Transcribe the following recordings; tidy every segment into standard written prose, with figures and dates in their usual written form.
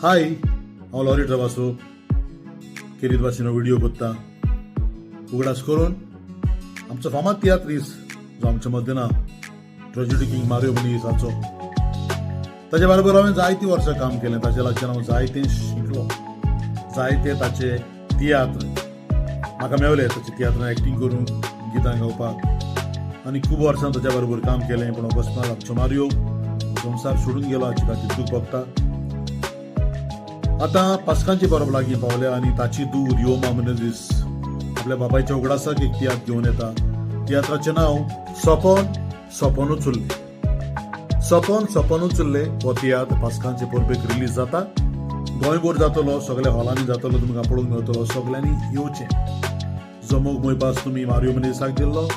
हाय हांव लॉरी ट्रवासो केरीत भाशेन व्हिडिओ करता उगडास करून आमचो फामाद तियात्रीस जो आमच्या मदीं ना ट्रेजेडी किंग मारियो मनीसाचो ताचे बरोबर हांवें जायतीं वर्सां काम केलें ताचे लागच्यान हांव जायतें शिकलो जायते ताचे तियात्र म्हाका मेवले ताचे तियात्रान एक्टींग करूंक गितां गावपाक आनी खूब वर्सां ताच्या बरोबर काम केलें पूण अकस्मात आमचो मारियो संवसार सोडून गेलो हाचे खातीर दूख भोगता आतां पास्कांची परब लागीं पावल्या आनी ताची धूव रिओमा मेनेझीस आपल्या बापायच्या उगडासाक एक तियात्र घेवन येता तियात्राचें नांव सोपोन उचुल्ले हो तियात्र पास्कांचे परबेक रिलीज जाता गोंयभर जातलो सगळ्या हॉलांनी जातलो तुमकां पळोवंक मेळटलो सगळ्यांनी येवचें जो मोग मोयपास तुमी मारियो मेनेझीसाक दिल्लो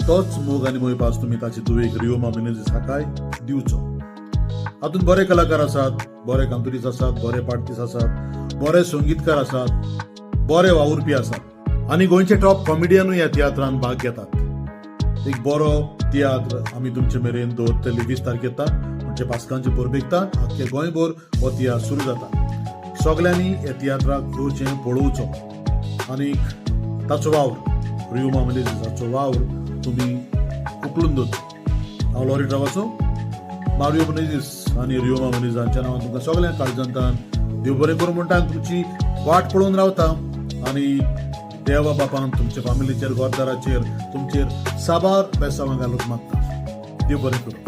तोच मोग आनी मोयपास तुमी ताची धुवेक रिओमा मेनेझीसाकाय दिवचो हातूंत बरे कलाकार आसात बरे कांतुरीस आसात बरे पार्टीस आसात बरे संगीतकार आसात बरे वावुरपी आसात आनी गोंयचे टॉप कॉमेडियनूय ह्या तियात्रांत भाग घेतात एक बरो तियात्र आमी तुमचे मेरेन दवरतले 20 तारखेक म्हणजे पास्कांचे परबेकता आख्खे गोंयभर हो तियात्र सुरू जाता सगळ्यांनी ह्या तियात्राक येवचें पळोवचो आनीक ताचो वावर रिओमा मेनेझीसाचो वावर तुमी उखलून दवरचो हांव लॉरी ट्रवासो मारियो मेनेझीस आनी रिओमा मेनेझीसाच्या नांवान तुमकां सगळ्यांक काळजांतान देव बरें करूं म्हणटा तुमची वाट पळोवन रावता आनी देवा बापान तुमच्या फॅमिलीचेर घरदाराचेर तुमचेर साबार बेसांवां घालूंक मागता देव बरें करूं.